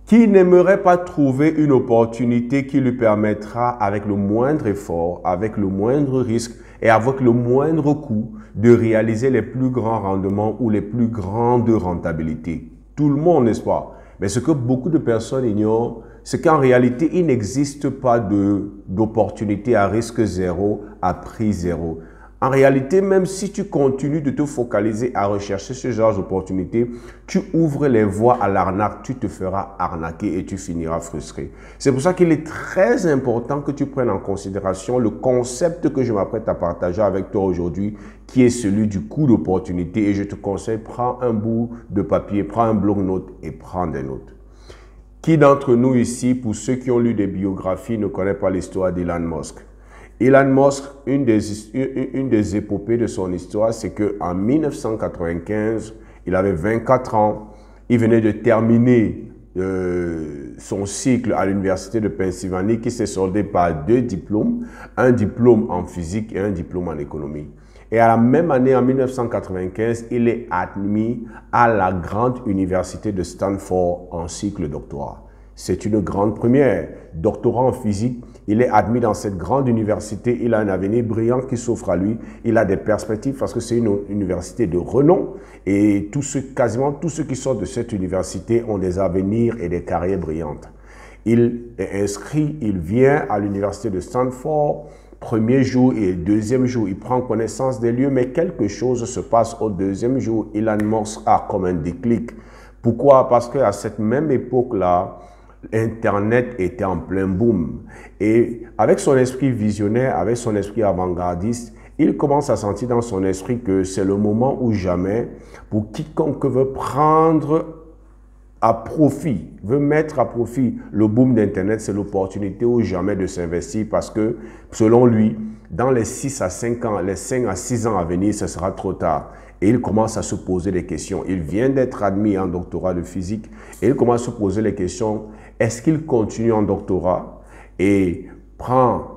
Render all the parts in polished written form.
Qui n'aimerait pas trouver une opportunité qui lui permettra, avec le moindre effort, avec le moindre risque et avec le moindre coût, de réaliser les plus grands rendements ou les plus grandes rentabilités? Tout le monde, n'est-ce pas? Mais ce que beaucoup de personnes ignorent, c'est qu'en réalité, il n'existe pas d'opportunité à risque zéro, à prix zéro. En réalité, même si tu continues de te focaliser à rechercher ce genre d'opportunités, tu ouvres les voies à l'arnaque, tu te feras arnaquer et tu finiras frustré. C'est pour ça qu'il est très important que tu prennes en considération le concept que je m'apprête à partager avec toi aujourd'hui, qui est celui du coût d'opportunité. Et je te conseille, prends un bout de papier, prends un bloc-notes et prends des notes. Qui d'entre nous ici, pour ceux qui ont lu des biographies, ne connaît pas l'histoire d'Elon Musk? Elon Musk, une des épopées de son histoire, c'est qu'en 1995, il avait 24 ans, il venait de terminer son cycle à l'université de Pennsylvanie qui s'est soldé par 2 diplômes, un diplôme en physique et un diplôme en économie. Et à la même année, en 1995, il est admis à la grande université de Stanford en cycle doctorat. C'est une grande première. Doctorat en physique, il est admis dans cette grande université. Il a un avenir brillant qui s'offre à lui. Il a des perspectives parce que c'est une université de renom. Et quasiment tous ceux qui sortent de cette université ont des avenirs et des carrières brillantes. Il est inscrit, il vient à l'université de Stanford. Premier jour et deuxième jour, il prend connaissance des lieux, mais quelque chose se passe au deuxième jour. Elon Musk a comme un déclic. Pourquoi? Parce qu'à cette même époque-là, Internet était en plein boom. Et avec son esprit visionnaire, avec son esprit avant-gardiste, il commence à sentir dans son esprit que c'est le moment ou jamais pour quiconque veut prendre à profit, veut mettre à profit le boom d'Internet, c'est l'opportunité ou jamais de s'investir parce que, selon lui, dans les 6 à 5 ans, les 5 à 6 ans à venir, ce sera trop tard. Et il commence à se poser des questions. Il vient d'être admis en doctorat de physique et il commence à se poser les questions. Est-ce qu'il continue en doctorat et prend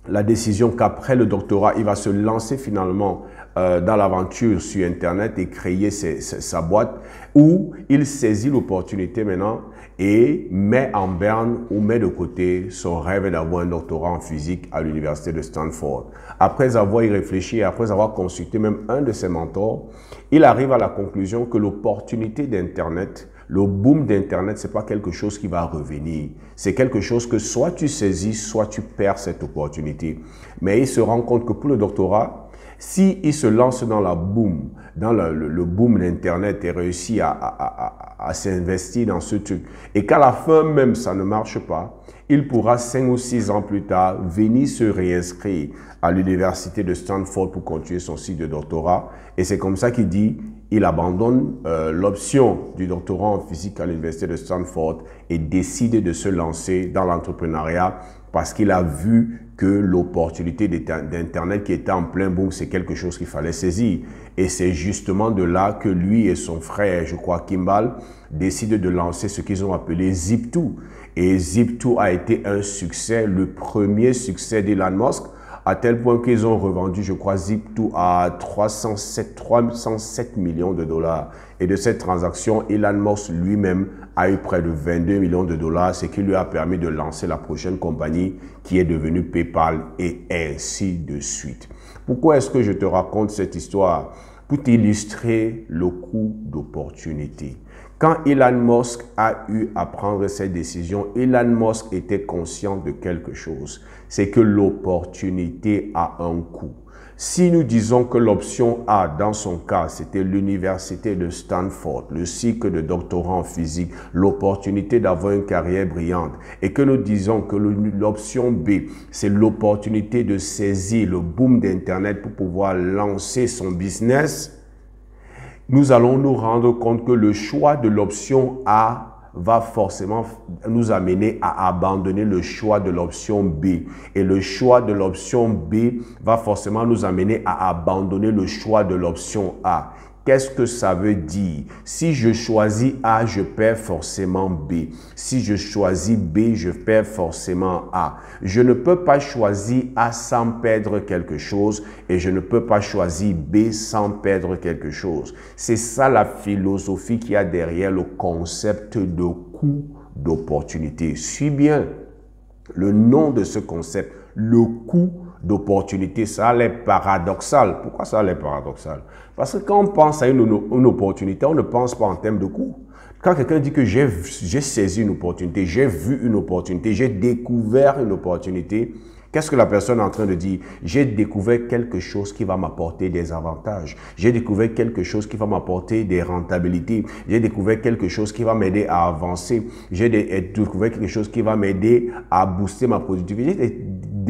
la décision qu'après le doctorat, il va se lancer finalement dans l'aventure sur Internet et créer sa boîte, où il saisit l'opportunité maintenant et met en berne ou met de côté son rêve d'avoir un doctorat en physique à l'université de Stanford. Après avoir y réfléchi et après avoir consulté même un de ses mentors, il arrive à la conclusion que l'opportunité d'Internet, le boom d'Internet, ce n'est pas quelque chose qui va revenir. C'est quelque chose que soit tu saisis, soit tu perds cette opportunité. Mais il se rend compte que pour le doctorat, s'il se lance dans le boom d'Internet et réussit à s'investir dans ce truc, et qu'à la fin même ça ne marche pas, il pourra 5 ou 6 ans plus tard venir se réinscrire à l'université de Stanford pour continuer son cycle de doctorat. Et c'est comme ça qu'il dit, il abandonne l'option du doctorat en physique à l'université de Stanford et décide de se lancer dans l'entrepreneuriat parce qu'il a vu que l'opportunité d'Internet qui était en plein boom, c'est quelque chose qu'il fallait saisir. Et c'est justement de là que lui et son frère, je crois Kimball, décident de lancer ce qu'ils ont appelé Zip2. Et Zip2 a été un succès, le premier succès d'Elon Musk, à tel point qu'ils ont revendu, je crois, Zip2 à 307 millions de dollars. Et de cette transaction, Elon Musk lui-même a eu près de 22 millions de dollars, ce qui lui a permis de lancer la prochaine compagnie qui est devenue PayPal et ainsi de suite. Pourquoi est-ce que je te raconte cette histoire? Pour t'illustrer le coût d'opportunité. Quand Elon Musk a eu à prendre cette décision, Elon Musk était conscient de quelque chose. C'est que l'opportunité a un coût. Si nous disons que l'option A, dans son cas, c'était l'université de Stanford, le cycle de doctorat en physique, l'opportunité d'avoir une carrière brillante, et que nous disons que l'option B, c'est l'opportunité de saisir le boom d'Internet pour pouvoir lancer son business, nous allons nous rendre compte que le choix de l'option A va forcément nous amener à abandonner le choix de l'option B. Et le choix de l'option B va forcément nous amener à abandonner le choix de l'option A. Qu'est-ce que ça veut dire? Si je choisis A, je perds forcément B. Si je choisis B, je perds forcément A. Je ne peux pas choisir A sans perdre quelque chose et je ne peux pas choisir B sans perdre quelque chose. C'est ça la philosophie qu'il y a derrière le concept de coût d'opportunité. Suis bien le nom de ce concept, le coût d'opportunité. Ça a l'air paradoxal. Pourquoi ça a l'air paradoxal? Parce que quand on pense à une opportunité, on ne pense pas en termes de coût. Quand quelqu'un dit que j'ai saisi une opportunité, j'ai vu une opportunité, j'ai découvert une opportunité, qu'est-ce que la personne est en train de dire? J'ai découvert quelque chose qui va m'apporter des avantages. J'ai découvert quelque chose qui va m'apporter des rentabilités. J'ai découvert quelque chose qui va m'aider à avancer. J'ai découvert quelque chose qui va m'aider à booster ma productivité. J'ai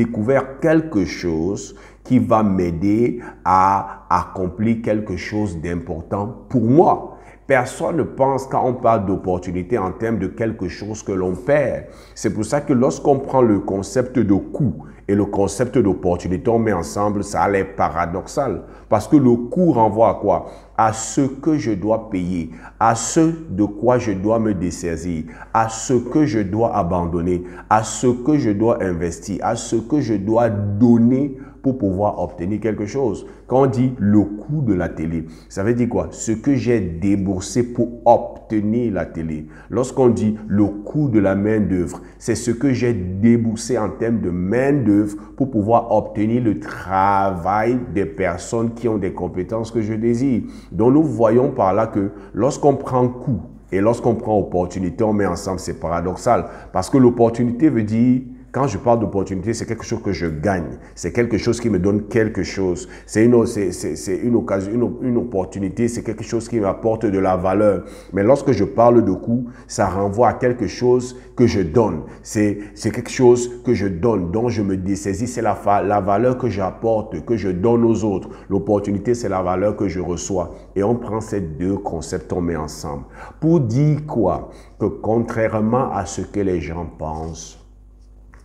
découvert quelque chose qui va m'aider à accomplir quelque chose d'important pour moi. Personne ne pense quand on parle d'opportunité en termes de quelque chose que l'on perd. C'est pour ça que lorsqu'on prend le concept de coût et le concept d'opportunité, on met ensemble, ça a l'air paradoxal. Parce que le coût renvoie à quoi? À ce que je dois payer, à ce de quoi je dois me dessaisir, à ce que je dois abandonner, à ce que je dois investir, à ce que je dois donner pour pouvoir obtenir quelque chose. Quand on dit le coût de la télé, ça veut dire quoi? Ce que j'ai déboursé pour obtenir la télé. Lorsqu'on dit le coût de la main-d'œuvre, c'est ce que j'ai déboursé en termes de main-d'œuvre pour pouvoir obtenir le travail des personnes qui ont des compétences que je désire. Donc nous voyons par là que lorsqu'on prend coût et lorsqu'on prend opportunité, on met ensemble, c'est paradoxal. Parce que l'opportunité veut dire, quand je parle d'opportunité, c'est quelque chose que je gagne. C'est quelque chose qui me donne quelque chose. C'est une occasion, une opportunité, c'est quelque chose qui m'apporte de la valeur. Mais lorsque je parle de coût, ça renvoie à quelque chose que je donne. C'est quelque chose que je donne, dont je me dessaisis. C'est la valeur que j'apporte, que je donne aux autres. L'opportunité, c'est la valeur que je reçois. Et on prend ces deux concepts, on met ensemble. Pour dire quoi? Que contrairement à ce que les gens pensent,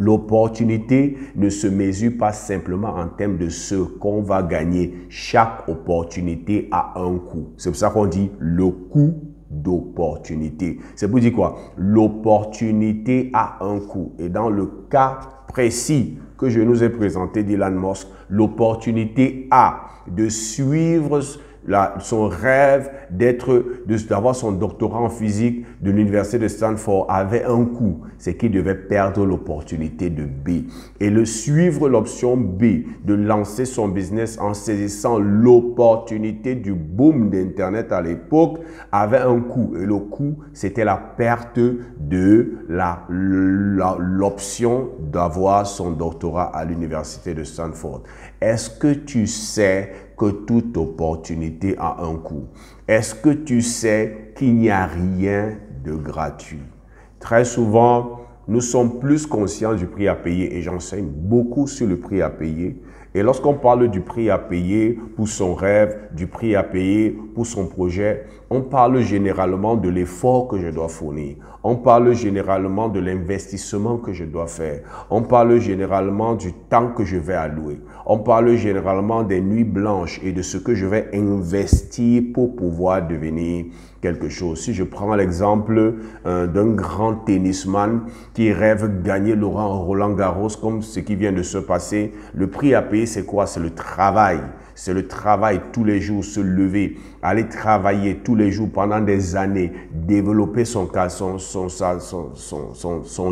l'opportunité ne se mesure pas simplement en termes de ce qu'on va gagner. Chaque opportunité a un coût. C'est pour ça qu'on dit le coût d'opportunité. C'est pour dire quoi? L'opportunité a un coût. Et dans le cas précis que je nous ai présenté d'Elon Musk, l'opportunité A de suivre son rêve d'avoir son doctorat en physique de l'université de Stanford avait un coût. C'est qu'il devait perdre l'opportunité de B. Et suivre l'option B, de lancer son business en saisissant l'opportunité du boom d'Internet à l'époque, avait un coût. Et le coût, c'était la perte de l'option d'avoir son doctorat à l'université de Stanford. Est-ce que tu sais que toute opportunité a un coût? Est-ce que tu sais qu'il n'y a rien de gratuit? Très souvent, nous sommes plus conscients du prix à payer et j'enseigne beaucoup sur le prix à payer. Et lorsqu'on parle du prix à payer pour son rêve, du prix à payer pour son projet, on parle généralement de l'effort que je dois fournir. On parle généralement de l'investissement que je dois faire. On parle généralement du temps que je vais allouer. On parle généralement des nuits blanches et de ce que je vais investir pour pouvoir devenir quelque chose. Si je prends l'exemple d'un grand tennisman qui rêve gagner Roland Garros comme ce qui vient de se passer, le prix à payer, c'est quoi? C'est le travail. C'est le travail tous les jours, se lever, aller travailler tous les jours pendant des années, développer son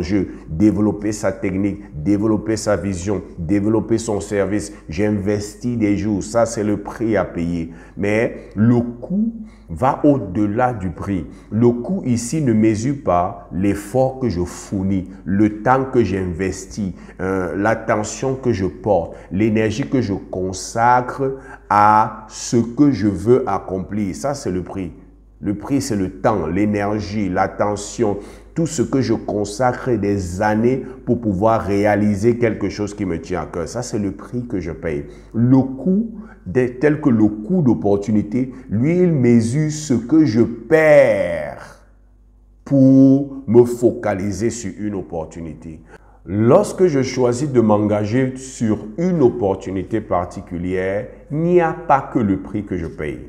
jeu, développer sa technique, développer sa vision, développer son service. J'investis des jours, ça c'est le prix à payer. Mais le coût va au-delà du prix. Le coût ici ne mesure pas l'effort que je fournis, le temps que j'investis, l'attention que je porte, l'énergie que je consacre à ce que je veux accomplir. Ça, c'est le prix. Le prix, c'est le temps, l'énergie, l'attention, tout ce que je consacre des années pour pouvoir réaliser quelque chose qui me tient à cœur. Ça, c'est le prix que je paye. Le coût, tel que le coût d'opportunité, lui, il mesure ce que je perds pour me focaliser sur une opportunité. Lorsque je choisis de m'engager sur une opportunité particulière, il n'y a pas que le prix que je paye.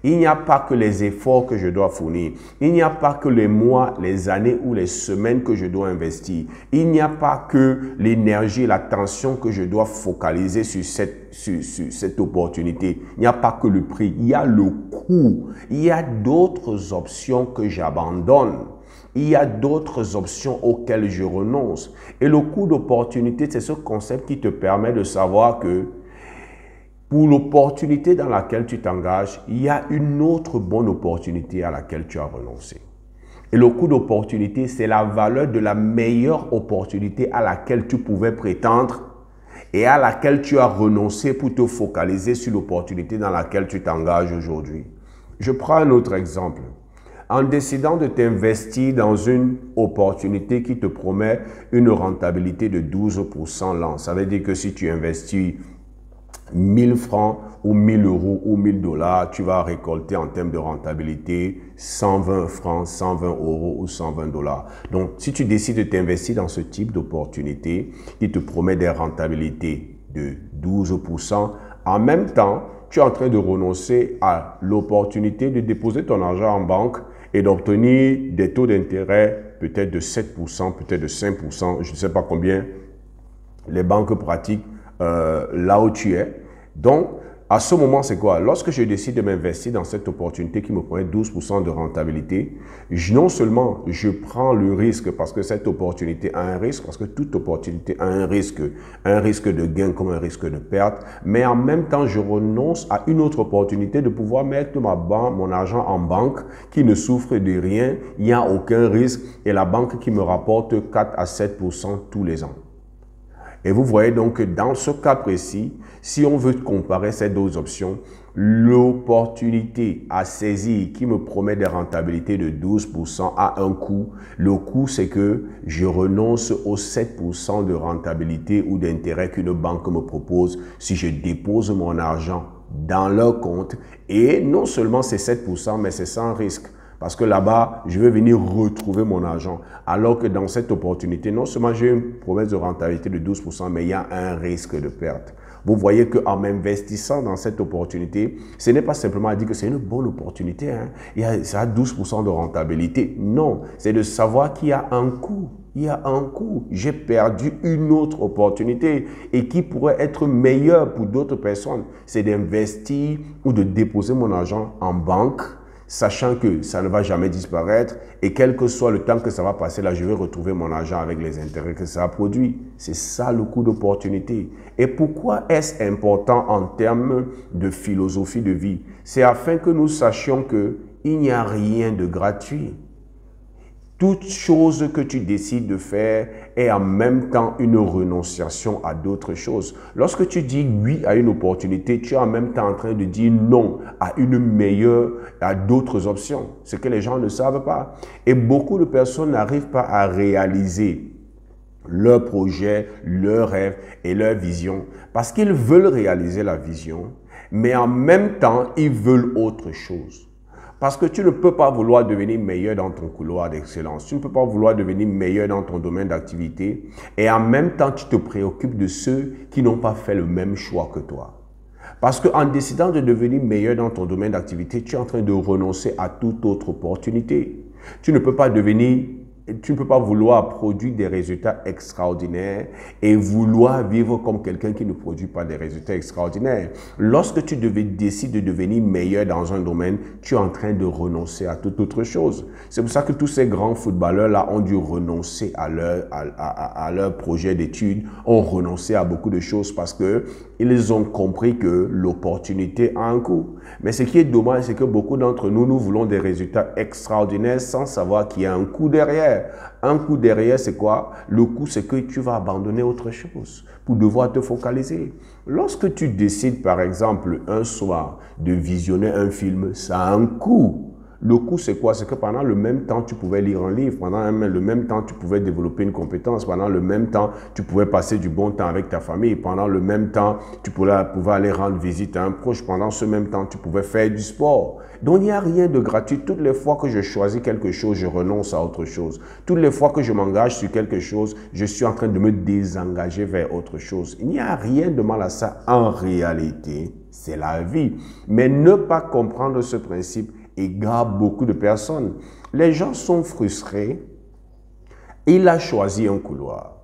Il n'y a pas que les efforts que je dois fournir. Il n'y a pas que les mois, les années ou les semaines que je dois investir. Il n'y a pas que l'énergie, l'attention que je dois focaliser sur cette opportunité. Il n'y a pas que le prix. Il y a le coût. Il y a d'autres options que j'abandonne. Il y a d'autres options auxquelles je renonce. Et le coût d'opportunité, c'est ce concept qui te permet de savoir que pour l'opportunité dans laquelle tu t'engages, il y a une autre bonne opportunité à laquelle tu as renoncé. Et le coût d'opportunité, c'est la valeur de la meilleure opportunité à laquelle tu pouvais prétendre et à laquelle tu as renoncé pour te focaliser sur l'opportunité dans laquelle tu t'engages aujourd'hui. Je prends un autre exemple. En décidant de t'investir dans une opportunité qui te promet une rentabilité de 12% l'an, ça veut dire que si tu investis 1000 francs ou 1000 euros ou 1000 dollars, tu vas récolter en termes de rentabilité 120 francs, 120 euros ou 120 dollars. Donc, si tu décides de t'investir dans ce type d'opportunité qui te promet des rentabilités de 12%, en même temps, tu es en train de renoncer à l'opportunité de déposer ton argent en banque et d'obtenir des taux d'intérêt peut-être de 7%, peut-être de 5%, je ne sais pas combien les banques pratiquent là où tu es. Donc, à ce moment, c'est quoi? Lorsque je décide de m'investir dans cette opportunité qui me promet 12% de rentabilité, non seulement je prends le risque parce que cette opportunité a un risque, parce que toute opportunité a un risque de gain comme un risque de perte, mais en même temps, je renonce à une autre opportunité de pouvoir mettre mon argent en banque qui ne souffre de rien, il n'y a aucun risque et la banque qui me rapporte 4 à 7% tous les ans. Et vous voyez donc que dans ce cas précis, si on veut comparer ces deux options, l'opportunité à saisir qui me promet des rentabilités de 12% a un coût. Le coût, c'est que je renonce aux 7% de rentabilité ou d'intérêt qu'une banque me propose si je dépose mon argent dans leur compte. Et non seulement c'est 7%, mais c'est sans risque. Parce que là-bas, je vais venir retrouver mon argent. Alors que dans cette opportunité, non seulement j'ai une promesse de rentabilité de 12%, mais il y a un risque de perte. Vous voyez qu'en m'investissant dans cette opportunité, ce n'est pas simplement à dire que c'est une bonne opportunité. Ça a 12% de rentabilité. Non, c'est de savoir qu'il y a un coût. Il y a un coût. J'ai perdu une autre opportunité et qui pourrait être meilleure pour d'autres personnes. C'est d'investir ou de déposer mon argent en banque, sachant que ça ne va jamais disparaître et quel que soit le temps que ça va passer, là, je vais retrouver mon argent avec les intérêts que ça a produit. C'est ça le coût d'opportunité. Et pourquoi est-ce important en termes de philosophie de vie? C'est afin que nous sachions qu'il n'y a rien de gratuit. Toute chose que tu décides de faire est en même temps une renonciation à d'autres choses. Lorsque tu dis oui à une opportunité, tu es en même temps en train de dire non à une meilleure, à d'autres options. Ce que les gens ne savent pas. Et beaucoup de personnes n'arrivent pas à réaliser leur projet, leur rêve et leur vision parce qu'ils veulent réaliser la vision, mais en même temps, ils veulent autre chose. Parce que tu ne peux pas vouloir devenir meilleur dans ton couloir d'excellence. Tu ne peux pas vouloir devenir meilleur dans ton domaine d'activité. Et en même temps, tu te préoccupes de ceux qui n'ont pas fait le même choix que toi. Parce qu'en décidant de devenir meilleur dans ton domaine d'activité, tu es en train de renoncer à toute autre opportunité. Tu ne peux pas vouloir produire des résultats extraordinaires et vouloir vivre comme quelqu'un qui ne produit pas des résultats extraordinaires. Lorsque tu décides de devenir meilleur dans un domaine, tu es en train de renoncer à toute autre chose. C'est pour ça que tous ces grands footballeurs-là ont dû renoncer à leur projet d'études, ont renoncé à beaucoup de choses parce qu'ils ont compris que l'opportunité a un coût. Mais ce qui est dommage, c'est que beaucoup d'entre nous, nous voulons des résultats extraordinaires sans savoir qu'il y a un coût derrière. Un coût derrière, c'est quoi? Le coût, c'est que tu vas abandonner autre chose pour devoir te focaliser. Lorsque tu décides, par exemple, un soir de visionner un film, ça a un coût. Le coût, c'est quoi? C'est que pendant le même temps, tu pouvais lire un livre. Pendant le même temps, tu pouvais développer une compétence. Pendant le même temps, tu pouvais passer du bon temps avec ta famille. Pendant le même temps, tu pouvais aller rendre visite à un proche. Pendant ce même temps, tu pouvais faire du sport. Donc, il n'y a rien de gratuit. Toutes les fois que je choisis quelque chose, je renonce à autre chose. Toutes les fois que je m'engage sur quelque chose, je suis en train de me désengager vers autre chose. Il n'y a rien de mal à ça en réalité. c'est la vie. Mais ne pas comprendre ce principe égare beaucoup de personnes. Les gens sont frustrés. Il a choisi un couloir.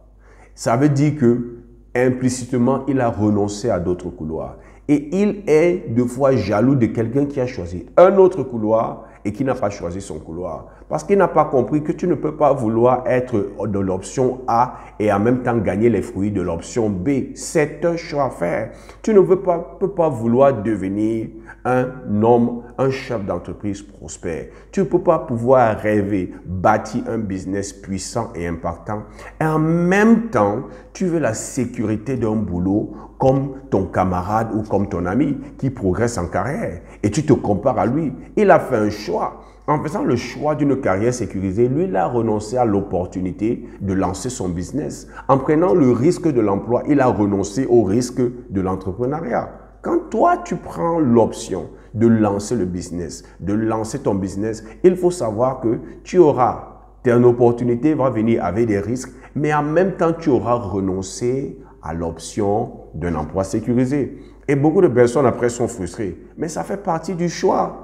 Ça veut dire que implicitement, il a renoncé à d'autres couloirs. Et il est deux fois jaloux de quelqu'un qui a choisi un autre couloir et qui n'a pas choisi son couloir. Parce qu'il n'a pas compris que tu ne peux pas vouloir être de l'option A et en même temps gagner les fruits de l'option B. C'est un choix à faire. Tu ne peux pas vouloir devenir un homme, un chef d'entreprise prospère. Tu ne peux pas pouvoir rêver, bâtir un business puissant et impactant. Et en même temps, tu veux la sécurité d'un boulot comme ton camarade ou comme ton ami qui progresse en carrière. Et tu te compares à lui. Il a fait un choix. En faisant le choix d'une carrière sécurisée, lui, il a renoncé à l'opportunité de lancer son business. En prenant le risque de l'emploi, il a renoncé au risque de l'entrepreneuriat. Quand toi, tu prends l'option de lancer le business, de lancer ton business, il faut savoir que tu auras, ton opportunité va venir avec des risques, mais en même temps, tu auras renoncé à l'option d'un emploi sécurisé. Et beaucoup de personnes après sont frustrées, mais ça fait partie du choix.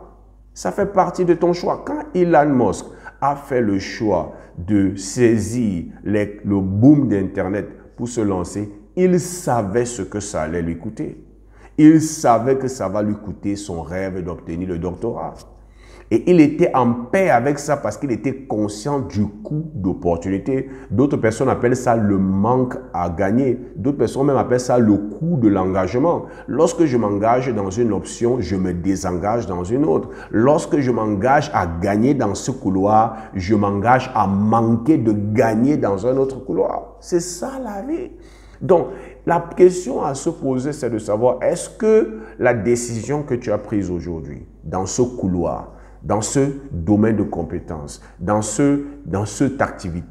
Ça fait partie de ton choix. Quand Elon Musk a fait le choix de saisir le boom d'Internet pour se lancer, il savait ce que ça allait lui coûter. Il savait que ça va lui coûter son rêve d'obtenir le doctorat. Et il était en paix avec ça parce qu'il était conscient du coût d'opportunité. D'autres personnes appellent ça le manque à gagner. D'autres personnes même appellent ça le coût de l'engagement. Lorsque je m'engage dans une option, je me désengage dans une autre. Lorsque je m'engage à gagner dans ce couloir, je m'engage à manquer de gagner dans un autre couloir. C'est ça la vie. Donc, la question à se poser, c'est de savoir, est-ce que la décision que tu as prise aujourd'hui, dans ce couloir, dans ce domaine de compétences, dans cette activité,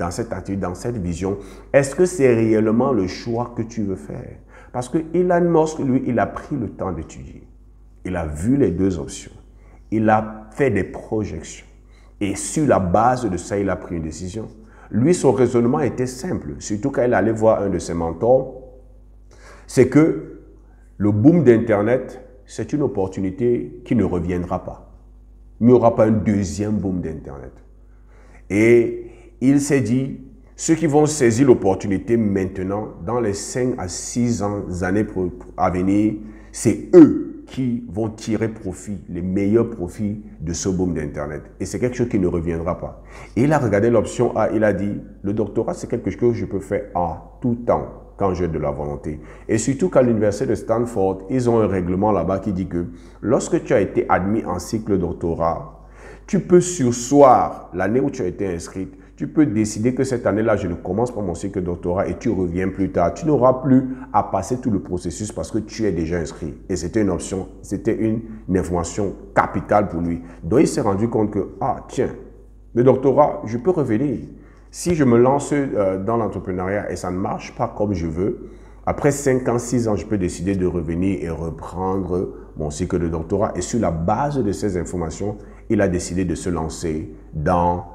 dans cette vision, est-ce que c'est réellement le choix que tu veux faire? Parce que Elon Musk, lui, il a pris le temps d'étudier. Il a vu les deux options. Il a fait des projections. Et sur la base de ça, il a pris une décision. Lui, son raisonnement était simple, surtout quand il allait voir un de ses mentors, c'est que le boom d'Internet, c'est une opportunité qui ne reviendra pas. Il n'y aura pas un deuxième boom d'Internet. Et il s'est dit, ceux qui vont saisir l'opportunité maintenant, dans les 5 à 6 années à venir, c'est eux qui vont tirer profit, les meilleurs profits de ce boom d'Internet. Et c'est quelque chose qui ne reviendra pas. Et il a regardé l'option A, il a dit, le doctorat, c'est quelque chose que je peux faire à tout temps, quand j'ai de la volonté. Et surtout qu'à l'université de Stanford, ils ont un règlement là-bas qui dit que lorsque tu as été admis en cycle doctorat, tu peux surseoir l'année où tu as été inscrite, tu peux décider que cette année-là, je ne commence pas mon cycle doctorat et tu reviens plus tard. Tu n'auras plus à passer tout le processus parce que tu es déjà inscrit. Et c'était une option, c'était une information capitale pour lui. Donc, il s'est rendu compte que, ah tiens, le doctorat, je peux revenir. Si je me lance dans l'entrepreneuriat et ça ne marche pas comme je veux, après 5 ans, 6 ans, je peux décider de revenir et reprendre mon cycle de doctorat. Et sur la base de ces informations, il a décidé de se lancer dans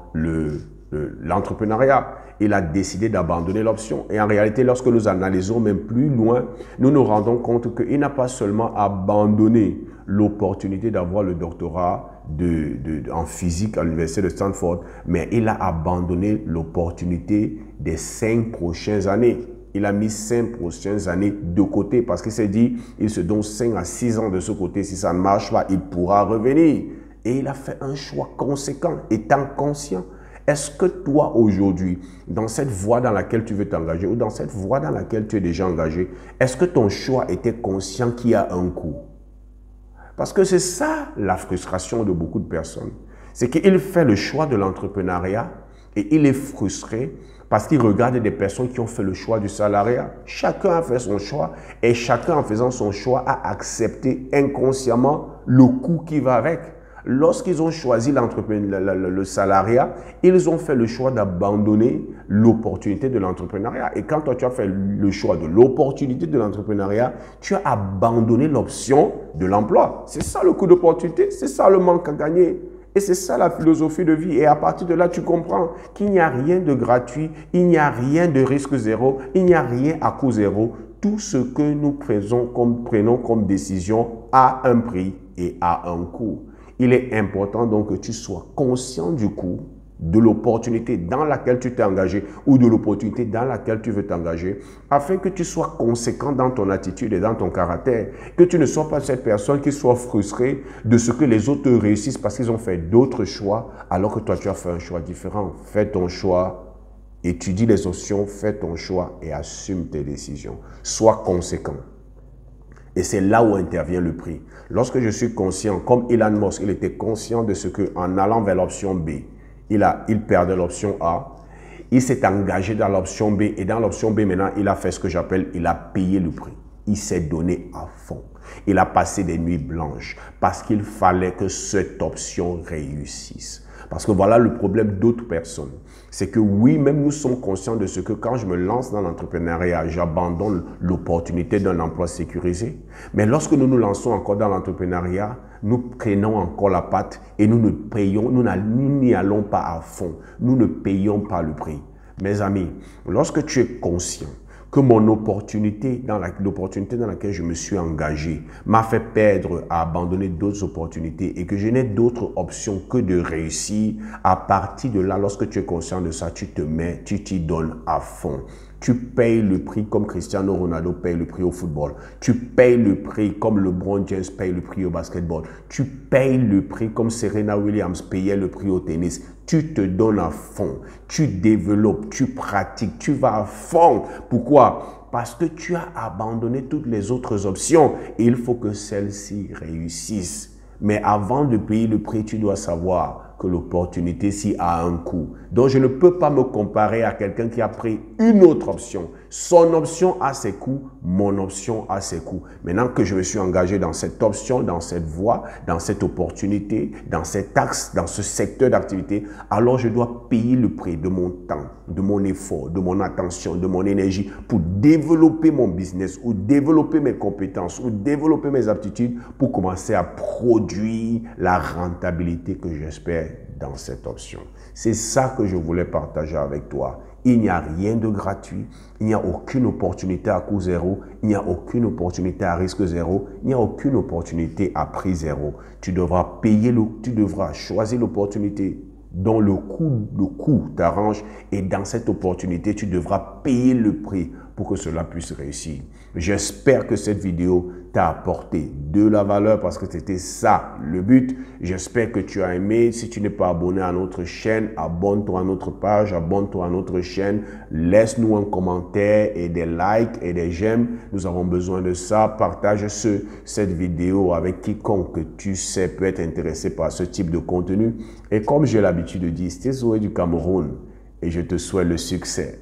l'entrepreneuriat. Il a décidé d'abandonner l'option. Et en réalité, lorsque nous analysons même plus loin, nous nous rendons compte qu'il n'a pas seulement abandonné l'opportunité d'avoir le doctorat en physique à l'université de Stanford, mais il a abandonné l'opportunité des 5 prochaines années. Il a mis 5 prochaines années de côté parce qu'il s'est dit, il se donne 5 à 6 ans de ce côté. Si ça ne marche pas, il pourra revenir. Et il a fait un choix conséquent, étant conscient. Est-ce que toi, aujourd'hui, dans cette voie dans laquelle tu veux t'engager ou dans cette voie dans laquelle tu es déjà engagé, est-ce que ton choix était conscient qu'il y a un coût? Parce que c'est ça la frustration de beaucoup de personnes. C'est qu'il fait le choix de l'entrepreneuriat et il est frustré parce qu'il regarde des personnes qui ont fait le choix du salariat. Chacun a fait son choix et chacun en faisant son choix a accepté inconsciemment le coût qui va avec. Lorsqu'ils ont choisi le salariat, ils ont fait le choix d'abandonner l'opportunité de l'entrepreneuriat. Et quand toi, tu as fait le choix de l'opportunité de l'entrepreneuriat, tu as abandonné l'option de l'emploi. C'est ça le coût d'opportunité, c'est ça le manque à gagner. Et c'est ça la philosophie de vie. Et à partir de là, tu comprends qu'il n'y a rien de gratuit, il n'y a rien de risque zéro, il n'y a rien à coût zéro. tout ce que nous prenons comme décision a un prix et a un coût. Il est important donc que tu sois conscient du coût, de l'opportunité dans laquelle tu t'es engagé ou de l'opportunité dans laquelle tu veux t'engager, afin que tu sois conséquent dans ton attitude et dans ton caractère, que tu ne sois pas cette personne qui soit frustrée de ce que les autres réussissent parce qu'ils ont fait d'autres choix alors que toi tu as fait un choix différent. Fais ton choix, étudie les options, fais ton choix et assume tes décisions. Sois conséquent. Et c'est là où intervient le prix. Lorsque je suis conscient, comme Elon Musk, il était conscient de ce qu'en allant vers l'option B, il perdait l'option A, il s'est engagé dans l'option B et dans l'option B maintenant, il a fait ce que j'appelle, il a payé le prix. Il s'est donné à fond. Il a passé des nuits blanches parce qu'il fallait que cette option réussisse. Parce que voilà le problème d'autres personnes. C'est que oui, même nous sommes conscients de ce que quand je me lance dans l'entrepreneuriat, j'abandonne l'opportunité d'un emploi sécurisé. Mais lorsque nous nous lançons encore dans l'entrepreneuriat, nous prenons encore la patte et nous n'y allons pas à fond. Nous ne payons pas le prix. Mes amis, lorsque tu es conscient que mon opportunité, l'opportunité dans laquelle je me suis engagé, m'a fait perdre à abandonner d'autres opportunités et que je n'ai d'autres options que de réussir, à partir de là, lorsque tu es conscient de ça, tu t'y donnes à fond. Tu payes le prix comme Cristiano Ronaldo paye le prix au football. Tu payes le prix comme LeBron James paye le prix au basketball. Tu payes le prix comme Serena Williams payait le prix au tennis. Tu te donnes à fond. Tu développes, tu pratiques, tu vas à fond. Pourquoi? Parce que tu as abandonné toutes les autres options et il faut que celles-ci réussissent. Mais avant de payer le prix, tu dois savoir que l'opportunité-ci a un coût. Donc, je ne peux pas me comparer à quelqu'un qui a pris une autre option. Son option a ses coûts, mon option a ses coûts. Maintenant que je me suis engagé dans cette option, dans cette voie, dans cette opportunité, dans cet axe, dans ce secteur d'activité, alors je dois payer le prix de mon temps, de mon effort, de mon attention, de mon énergie pour développer mon business ou développer mes compétences ou développer mes aptitudes pour commencer à produire la rentabilité que j'espère dans cette option. C'est ça que je voulais partager avec toi. Il n'y a rien de gratuit, il n'y a aucune opportunité à coût zéro, il n'y a aucune opportunité à risque zéro, il n'y a aucune opportunité à prix zéro. Tu devras choisir l'opportunité dont le coût t'arrange et dans cette opportunité, tu devras payer le prix pour que cela puisse réussir. J'espère que cette vidéo t'a apporté de la valeur parce que c'était ça le but. J'espère que tu as aimé. Si tu n'es pas abonné à notre chaîne, abonne-toi à notre page, abonne-toi à notre chaîne. Laisse-nous un commentaire et des likes et des j'aime. Nous avons besoin de ça. Partage cette vidéo avec quiconque que tu sais peut être intéressé par ce type de contenu. Et comme j'ai l'habitude de dire, c'était Zoé du Cameroun et je te souhaite le succès.